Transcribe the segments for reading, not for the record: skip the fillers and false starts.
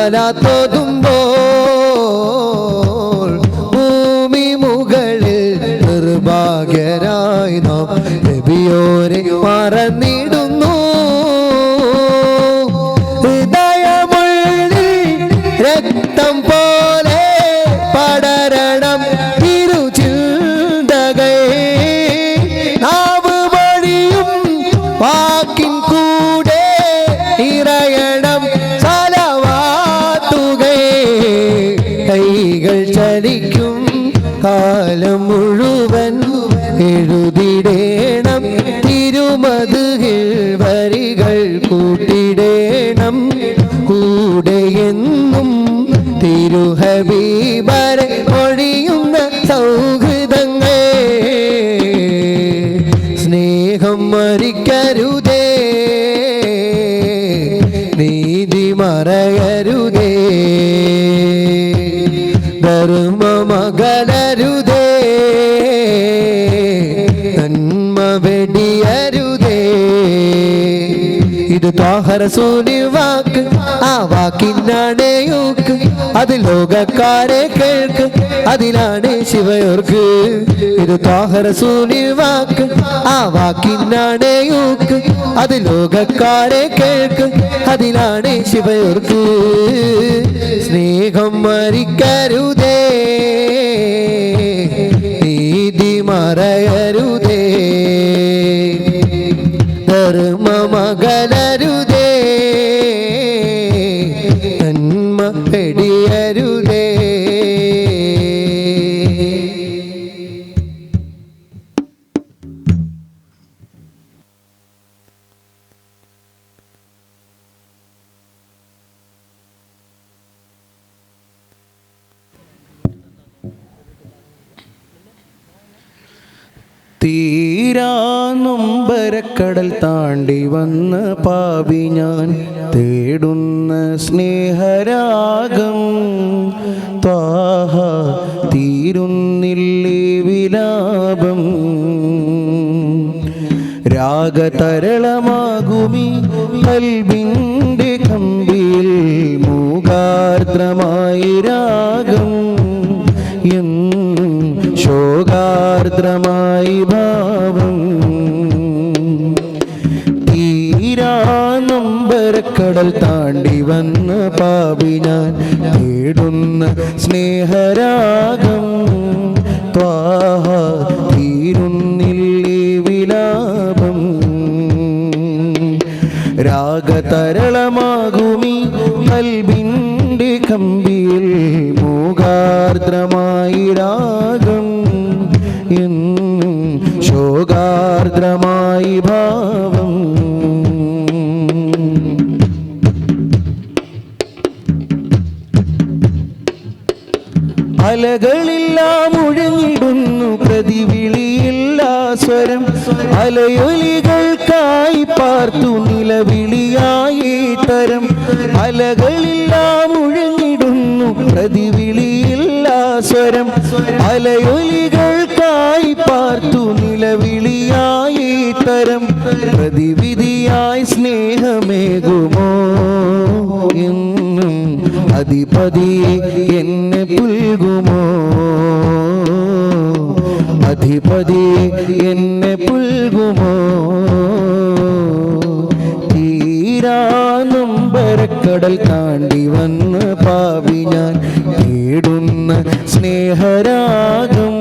സ്വലാത്തോതുമ്പോൾ ഭൂമി മുകളിൽ നിർഭാഗ്യരായി നാം നബിയോരെ മറന്നിടുന്നു. ഹൃദയമുള്ളിൽ രക്തം പോലെ പടരണം തിരുചിന്തകൾ, നാവ് വഴിയും വാക്കിൻ കൂടെ നിറയണം സലവാത്തുകൾ. കൈകൾ ചലിക്കും കാലം മുഴുവൻ എഴുതിടേണം തിരുമദ്ഹിൽ വരികൾ കൂട്ടിടേണം. കൂടെയെന്നും തിരുഹബീബരെ ഒഴിയുന്ന സൗഹൃദങ്ങൾ. സ്നേഹം മരിക്കരുതേ, നീതി മറയരുതേ, ധർമ്മമകലരുതേ, നന്മ വെടിയരുതേ. ഇത് ത്വാഹ റസൂലി വാക്ക്, ആ വാക്കിനാണ് യൂക്ക്, അത് ലോകക്കാരെ കേൾക്ക്, അതിലാണ് ശിവയോർക്ക്. ഇത് ത്വാഹ റസൂലി വാക്ക്, ആ വാക്കിനാണ് യൂക്ക്, അത് ലോകക്കാരെ കേൾക്ക്, അതിലാണ് ശിവയോർക്ക്. സ്നേഹം മരിക്കരുതേ, നീതി മറയരുതേ, ധർമ്മമകലരുതേ, നന്മ വെടിയരുതേ. തീരാ നൊമ്പരക്കടൽ താണ്ടി വന്ന പാപി ഞാൻ തേടുന്ന സ്നേഹരാഗം. ത്വാഹ തീരുന്നില്ലേ വിലാപം, രാഗതരളമാകുമി കൽബിൻ്റെ കമ്പിയിൽ മൂകാർദ്രമായി രാഗം. ശോകാർദ്രമായി ഭാവം, തീരാ നൊമ്പരക്കടൽ താണ്ടി വന്ന പാപി ഞാൻ തേടുന്ന സ്നേഹരാഗം. ത്വാഹ തീരുന്നില്ലേ വിലാപം, രാഗതരളമാകുമി കൽബിൻ്റെ കമ്പിയിൽ മൂകാർദ്രമായി രാഗം. ശോകാർദ്രമായി ഭാവം, അലകളില്ല മുഴങ്ങിടുന്നു പ്രതിവിളിയില്ല സ്വരം. അലയൊലികൾക്കായി പാർത്തു നിലവിളിയായി തരം. അലകളില്ല മുഴങ്ങിടുന്നു പ്രതിവിളിയില്ല സ്വരം. അലയൊലികൾക്കായി പാർത്തു നിലവിളിയായി തരം. പ്രതിവിധിയായി സ്നേഹമേകുമോ എന്നും അധിപതിയെ എന്നെ പുൽകുമോ, അധിപതിയെ എന്നെ പുൽകുമോ. തീരാ നൊമ്പരക്കടൽ താണ്ടി വന്ന പാപി ഞാൻ തേടുന്ന സ്നേഹരാഗം.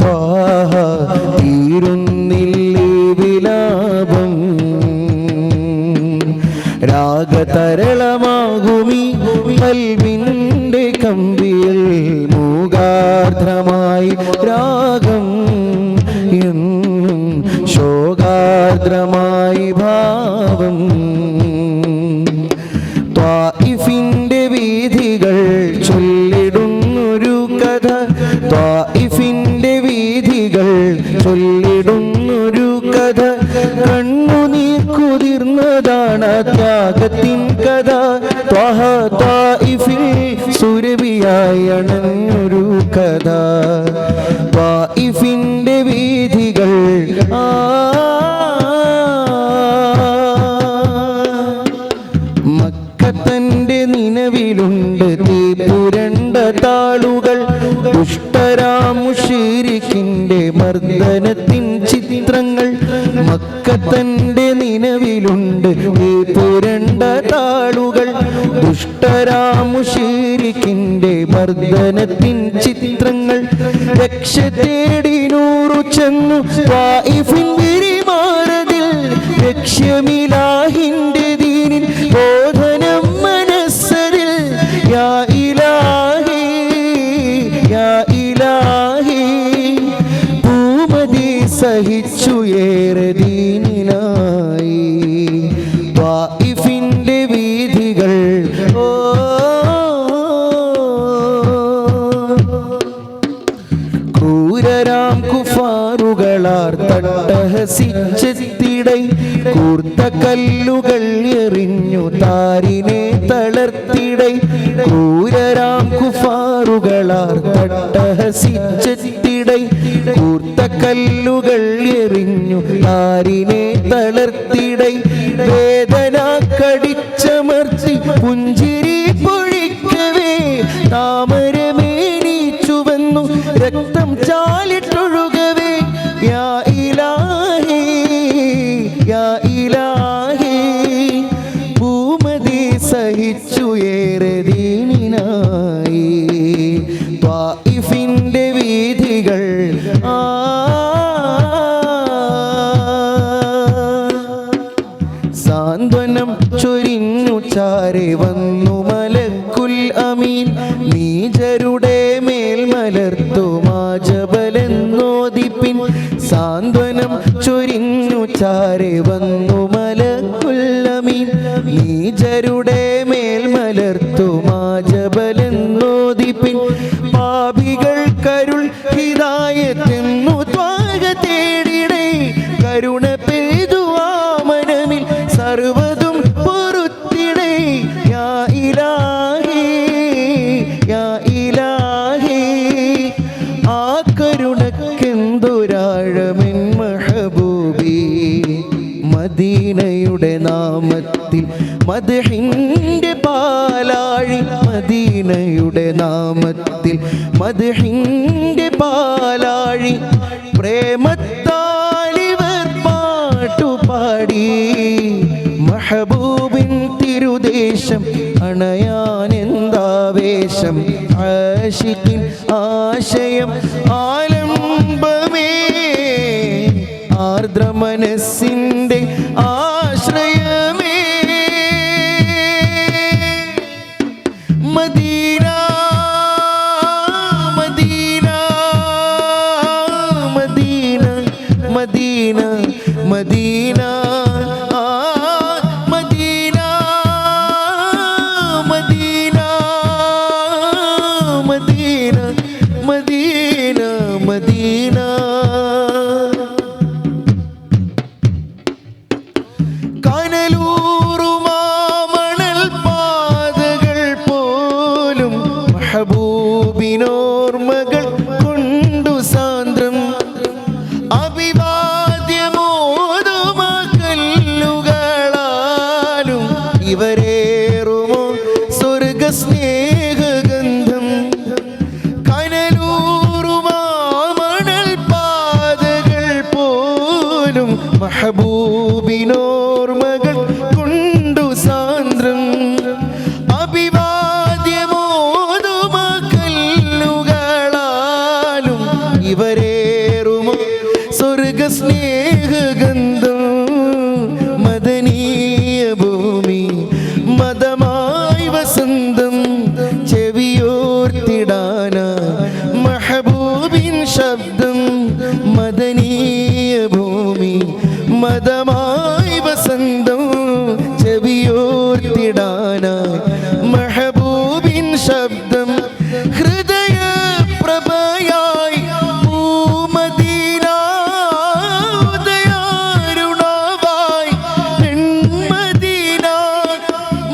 ത്വാഹ തീരുന്നില്ലേ വിലാപം, രാഗതരളമാകുമി കൽബിൻ്റെ കമ്പിയിൽ മൂകാർദ്രമായി രാഗം. ശോകാർദ്രമായി ഭാവം, ത്വാഇഫിൻ്റെ വീഥികൾ ചൊല്ലിടുന്നൊരു കഥ. ത്വാഇഫിൻ്റെ വീഥികൾ ചൊല്ലിടുന്നൊരു കഥ. കണ്ണുനീർ കുതിർന്നതാണ് ത്യാഗത്തിൻ കഥ. ത്വഹ ത്വാഇഫിൽ സുരഭിയായി അണഞ്ഞൊരു കഥ. ത്വാഇഫിൻ്റെ വീഥികൾ മക്കത്തൻ്റെ നിലവിൽ നിലവിലുണ്ട് തീ പുരണ്ട താളുകൾ. ദുഷ്ടരാം മുശ്രിക്കിന്റെ മർദ്ദനത്തിൻ ചിത്രങ്ങൾ. മക്കത്തന്റെ നിലവിലുണ്ട് തീ പുരണ്ട താളുകൾ. ദുഷ്ടരാം മുശ്രിക്കിന്റെ മർദ്ദനത്തിൻ ചിത്രങ്ങൾ. രക്ഷ തേടി നൂറു ചെന്നു ത്വായിഫിൻ വിരിമാറതിൽ. ലക്ഷ്യമിലാഹിന്റെ ദീനിൻ ബോധനം മനസ്സരിൽ. യാ ഇലാഹി യാ ഇലാഹി ഭൂമതി സഹിച്ചു ഏറെ ദീനിനായി. ത്വായിഫിന്റെ വീഥികൾ ഓ ക്രൂരരാം കുഫാറുകളാർ തട്ടഹസിച്ചെത്തിടൈ. കൂർത്ത കല്ലുകൾ എറിഞ്ഞു താരിനെ തളർത്തിടൈ. ക്രൂരരാം കുഫാറുകളാർ തട്ടഹസിച്ചെത്തിടൈ. കൂർത്ത കല്ലുകൾ എറിഞ്ഞു താരിനെ തളർത്തിടൈ. വേദന കടിച്ചമർത്തി പുഞ്ചിരി പൊഴിക്കവേ താമരമേനി ചുവന്നു രക്തം ചാലിട്ടൊഴുകവേ. യാ ഇലാഹി യാ ഇലാഹി ഭൂമതി സഹിച്ചു ഏറെ ദീനിനായി. ത്വായിഫിന്റെ വീഥികൾ സാന്ത്വനം ചൊരിഞ്ഞു ചാരെ വന്നു മലക്കുൽ അമീൻ. നീചരുടെ മേൽ മലർത്തുമാ ജബലെന്നോദിപ്പിൻ. സാന്ത്വനം ചൊരിഞ്ഞു ചാരെ വന്നു മലക്കുൽ അമീൻ. നീചരുടെ മേൽ മലർത്തുമാ ജബലെന്നോദിപ്പിൻ. പാപികൾ കരുൾ ഹിദായത്തെന്നു ത്വാഗ തേടിടേ. കരുണ പെയ്തുവാ മനമിൽ സർവതും പൊറുത്തിടേ. യാ ഇലാഹി യാ ഇലാഹി ആ കരുണക്കെന്തൊരാഴമെൻ മഹബൂബി. മദീനയുടെ നാമത്തിൽ മദ്ഹിന്റെ പാലാഴി. മദീനയുടെ നാമത്തിൽ മദ്ഹിന്റെ പാലാഴി. പ്രേമത്താലിവർ പാട്ടുപാടി. മഹബൂബിൻ തിരുദേശം അണയാനെന്താവേശം. ആശിക്കിൻ ആശയം ആലംബമേ. ആർദ്ര മനസ്സിന്റെ ആശ്രയമേ. Medina Medina Medina Medina Medina ആ Medina Medina Medina Medina Medina. കനലൂറുമാമണൽ പാതകൾ പോലും മഹബൂബിനോർമകൾ കൊണ്ടു സാന്ദ്രം. അഭിവാദ്യമോതുമാ കല്ലുകളാലും ഇവരേറുമോ സ്വർഗ സ്നേഹഗന്ധം. കനലൂറുമാമണൽ പാതകൾ പോലും മഹബൂബിനോർമകൾ കൊണ്ടു സാന്ദ്രം. അഭിവാദ്യമോതുമാ കല്ലുകളാലും ഇവരേറുമോ സ്വർഗ സ്നേഹഗന്ധം. മദനീയ ഭൂമി മതമായി വസന്തം. ചെവിയോർത്തിടാന മഹബൂബിൻ ശബ്ദം. മദനീയ ഭൂമി മതമായി വസന്തം. ചെവിയോർത്തിടാന മഹബൂബിൻ ശബ്ദം. ഹൃദയ പ്രഭയായി ഭൂമദീന. ഉദയാരുണവായി പെൺമദീന.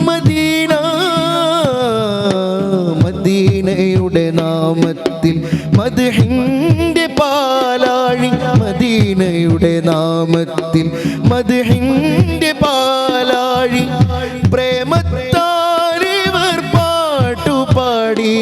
മദീന മദീനയുടെ നാമത്തിൽ മദ്ഹിന്റെ പാലാഴി. മദീനയുടെ നാമത്തിൽ മദ്ഹിന്റെ പാലാഴി. പ്രേമത്താലിവർ പാ പാടി